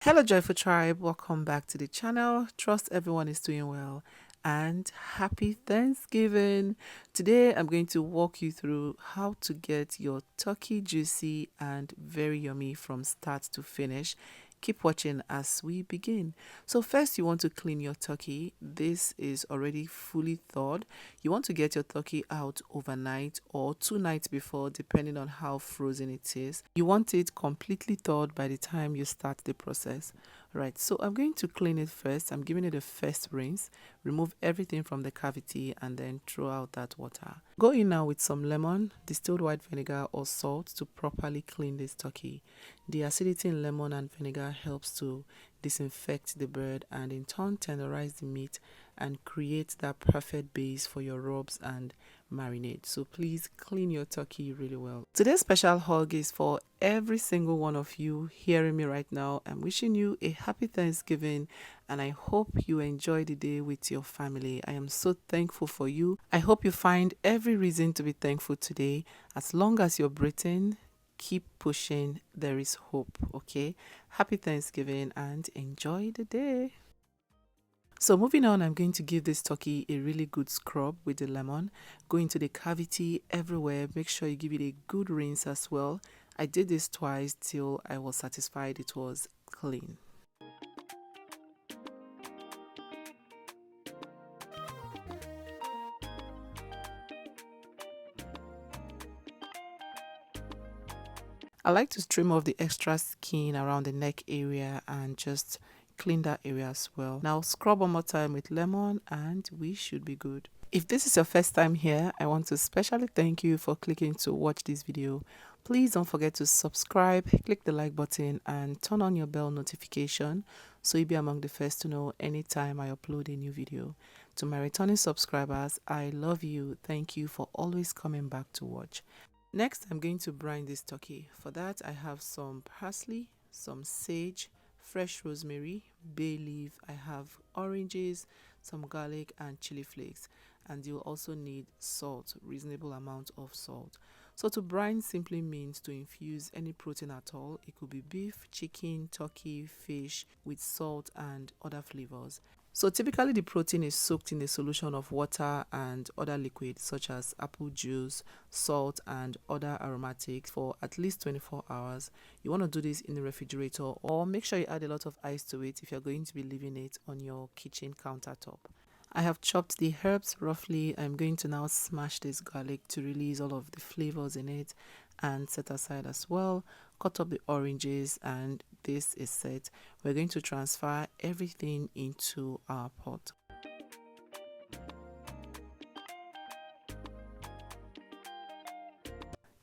Hello, Joyful Tribe. Welcome back to the channel. Trust everyone is doing well and happy Thanksgiving. Today, I'm going to walk you through how to get your turkey juicy and very yummy from start to finish. Keep watching as we begin. So first, you want to clean your turkey. This is already fully thawed. You want to get your turkey out overnight or 2 nights before, depending on how frozen it is. You want it completely thawed by the time you start the process. Right, so I'm going to clean it first. I'm giving it a first rinse, remove everything from the cavity, and then throw out that water. Go in now with some lemon, distilled white vinegar, or salt to properly clean this turkey. The acidity in lemon and vinegar helps to disinfect the bird and in turn tenderize the meat and create that perfect base for your rubs and marinade. So please clean your turkey really well. Today's special hug is for every single one of you hearing me right now. I'm wishing you a happy Thanksgiving and I hope you enjoy the day with your family. I am so thankful for you. I hope you find every reason to be thankful today. As long as you're breathing, keep pushing. There is hope. Okay, happy Thanksgiving and enjoy the day. So moving on, I'm going to give this turkey a really good scrub with the lemon. Go into the cavity everywhere. Make sure you give it a good rinse as well. I did this twice till I was satisfied it was clean. I like to trim off the extra skin around the neck area and just clean that area as well. Now scrub one more time with lemon and we should be good. If this is your first time here, I want to specially thank you for clicking to watch this video. Please don't forget to subscribe, click the like button and turn on your bell notification so you'll be among the first to know anytime I upload a new video. To my returning subscribers, I love you. Thank you for always coming back to watch. Next, I'm going to brine this turkey. For that, I have some parsley, some sage, fresh rosemary, bay leaf. I have oranges, some garlic and chili flakes. And you'll also need salt, reasonable amount of salt. So to brine simply means to infuse any protein at all. It could be beef, chicken, turkey, fish with salt and other flavors. So typically the protein is soaked in a solution of water and other liquids such as apple juice, salt and other aromatics for at least 24 hours. You want to do this in the refrigerator or make sure you add a lot of ice to it if you're going to be leaving it on your kitchen countertop. I have chopped the herbs roughly. I'm going to now smash this garlic to release all of the flavors in it and set aside as well. Cut up the oranges and this is set. We're going to transfer everything into our pot.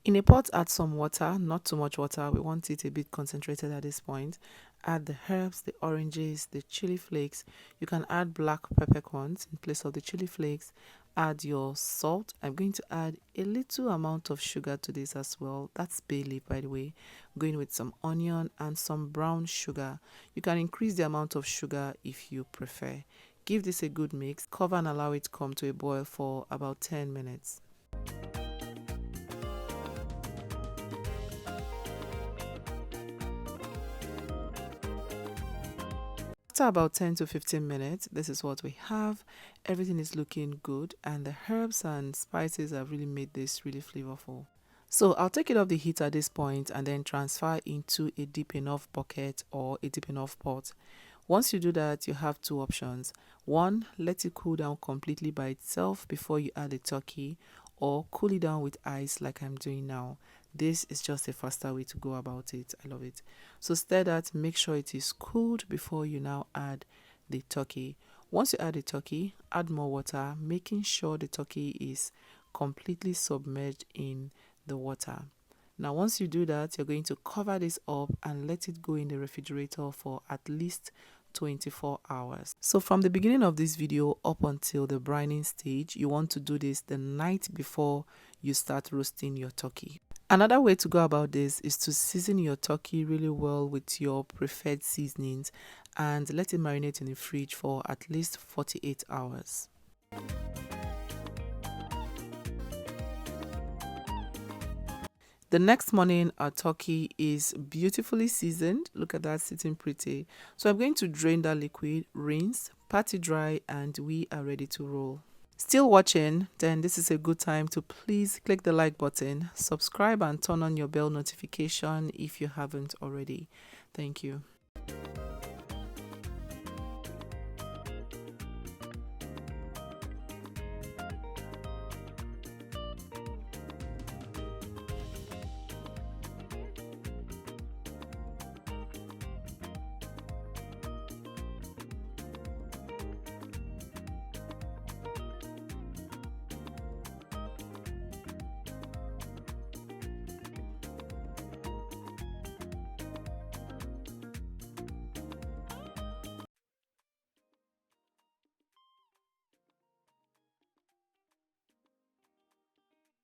In a pot, add some water, not too much water. We want it a bit concentrated at this point. Add the herbs, the oranges, the chili flakes. You can add black peppercorns in place of the chili flakes. Add your salt. I'm going to add a little amount of sugar to this as well. That's bay leaf, by the way. I'm going with some onion and some brown sugar. You can increase the amount of sugar if you prefer. Give this a good mix. Cover and allow it to come to a boil for about 10 minutes. After about 10 to 15 minutes, this is what we have. Everything is looking good and the herbs and spices have really made this really flavorful. So I'll take it off the heat at this point and then transfer into a deep enough bucket or a deep enough pot. Once you do that, you have two options. One, let it cool down completely by itself before you add the turkey, or cool it down with ice like I'm doing now. This is just a faster way to go about it. I love it. So stir that, make sure it is cooled before you now add the turkey. Once you add the turkey, add more water, making sure the turkey is completely submerged in the water. Now once you do that, you're going to cover this up and let it go in the refrigerator for at least 24 hours. So from the beginning of this video up until the brining stage, you want to do this the night before you start roasting your turkey. Another way to go about this is to season your turkey really well with your preferred seasonings and let it marinate in the fridge for at least 48 hours. The next morning, our turkey is beautifully seasoned. Look at that, sitting pretty. So I'm going to drain that liquid, rinse, pat it dry, and we are ready to roll. Still watching? Then this is a good time to please click the like button, subscribe, and turn on your bell notification if you haven't already. Thank you.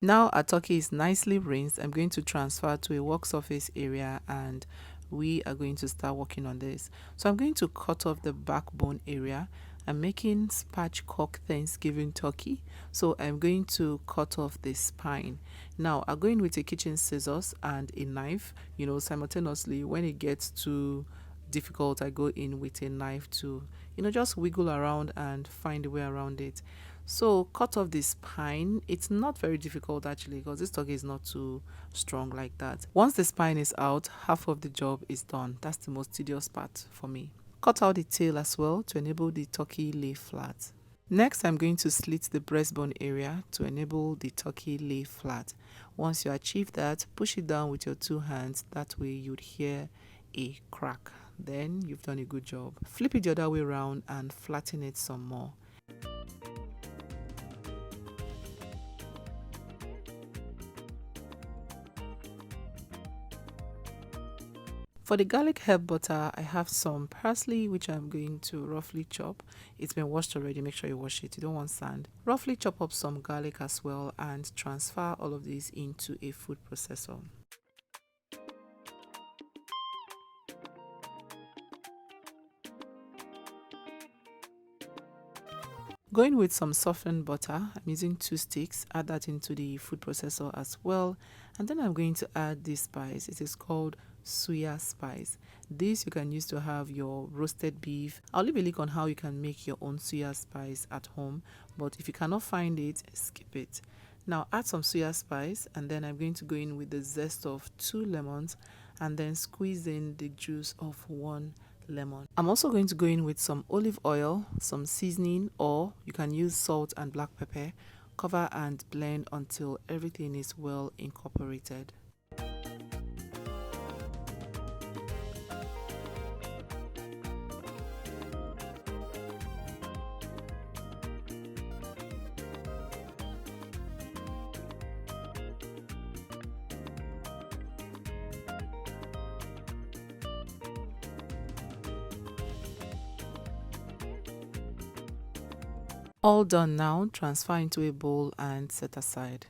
Now our turkey is nicely rinsed. I'm going to transfer to a work surface area and we are going to start working on this. So I'm going to cut off the backbone area. I'm making spatchcock Thanksgiving turkey. So I'm going to cut off the spine. Now I'm going with a kitchen scissors and a knife. Simultaneously when it gets too difficult, I go in with a knife to just wiggle around and find a way around it. So cut off the spine. It's not very difficult actually because this turkey is not too strong like that. Once the spine is out, half of the job is done. That's the most tedious part for me. Cut out the tail as well to enable the turkey lay flat. Next, I'm going to slit the breastbone area to enable the turkey lay flat. Once you achieve that, push it down with your two hands. That way you'd hear a crack. Then you've done a good job. Flip it the other way around and flatten it some more. For the garlic herb butter, I have some parsley which I'm going to roughly chop. It's been washed already, make sure you wash it, you don't want sand. Roughly chop up some garlic as well and transfer all of these into a food processor. Going with some softened butter, I'm using 2 sticks, add that into the food processor as well. And then I'm going to add this spice. It is called Suya spice. This you can use to have your roasted beef. I'll leave a link on how you can make your own Suya spice at home, but if you cannot find it, skip it. Now add some Suya spice and then I'm going to go in with the zest of 2 lemons and then squeeze in the juice of 1 lemon. I'm also going to go in with some olive oil, some seasoning, or you can use salt and black pepper. Cover and blend until everything is well incorporated. All done now, transfer into a bowl and set aside.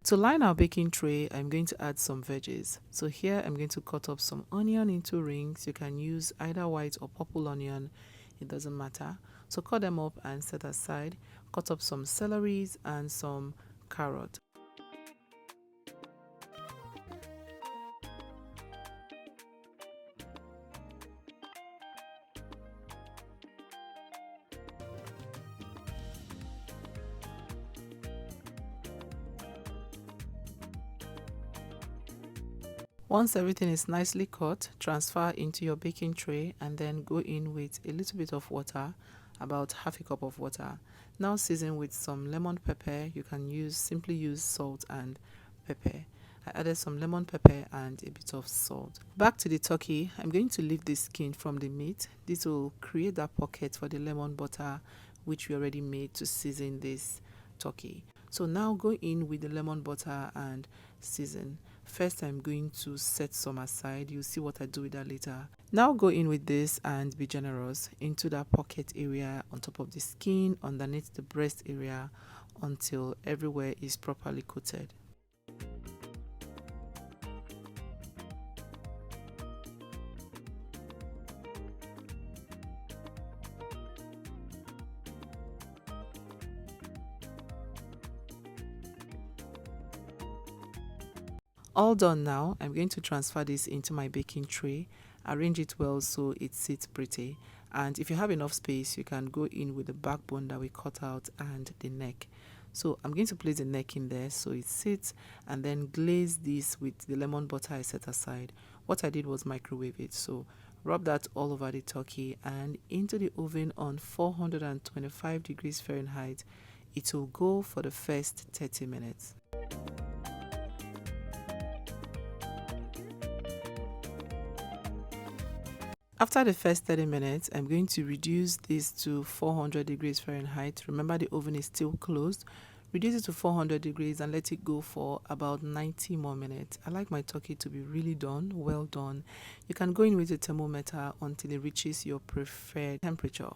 To line our baking tray, I'm going to add some veggies. So here I'm going to cut up some onion into rings. You can use either white or purple onion, it doesn't matter. So cut them up and set aside. Cut up some celeries and some carrot. Once everything is nicely cut, transfer into your baking tray and then go in with a little bit of water, about half a cup of water. Now season with some lemon pepper. You can simply use salt and pepper. I added some lemon pepper and a bit of salt. Back to the turkey, I'm going to leave the skin from the meat. This will create that pocket for the lemon butter which we already made to season this turkey. So now go in with the lemon butter and season. First I'm going to set some aside. You'll see what I do with that later. Now go in with this and be generous into that pocket area, on top of the skin, underneath the breast area, until everywhere is properly coated. All done now. I'm going to transfer this into my baking tray. Arrange it well so it sits pretty. And if you have enough space, you can go in with the backbone that we cut out and the neck. So I'm going to place the neck in there so it sits, and then glaze this with the lemon butter I set aside. What I did was microwave it. So rub that all over the turkey and into the oven on 425 degrees Fahrenheit. It will go for the first 30 minutes. After the first 30 minutes, I'm going to reduce this to 400 degrees Fahrenheit. Remember, the oven is still closed. Reduce it to 400 degrees and let it go for about 90 more minutes. I like my turkey to be really done, well done. You can go in with a thermometer until it reaches your preferred temperature.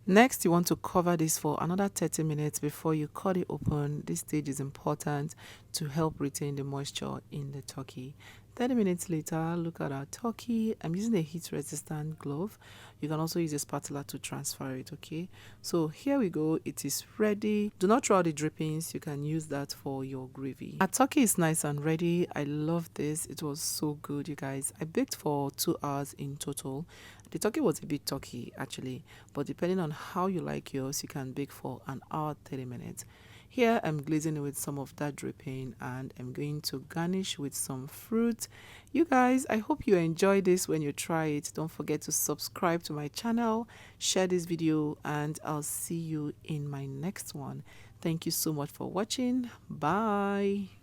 Next, you want to cover this for another 30 minutes before you cut it open. This stage is important to help retain the moisture in the turkey. 30 minutes later, look at our turkey. I'm using a heat resistant glove. You can also use a spatula to transfer it, okay? So here we go. It is ready. Do not throw out the drippings. You can use that for your gravy. Our turkey is nice and ready. I love this. It was so good, you guys. I baked for 2 hours in total. The turkey was a bit turkey actually, but depending on how you like yours, you can bake for an hour 30 minutes. Here I'm glazing it with some of that dripping, and I'm going to garnish with some fruit. You guys, I hope you enjoy this when you try it. Don't forget to subscribe to my channel, share this video, and I'll see you in my next one. Thank you so much for watching. Bye.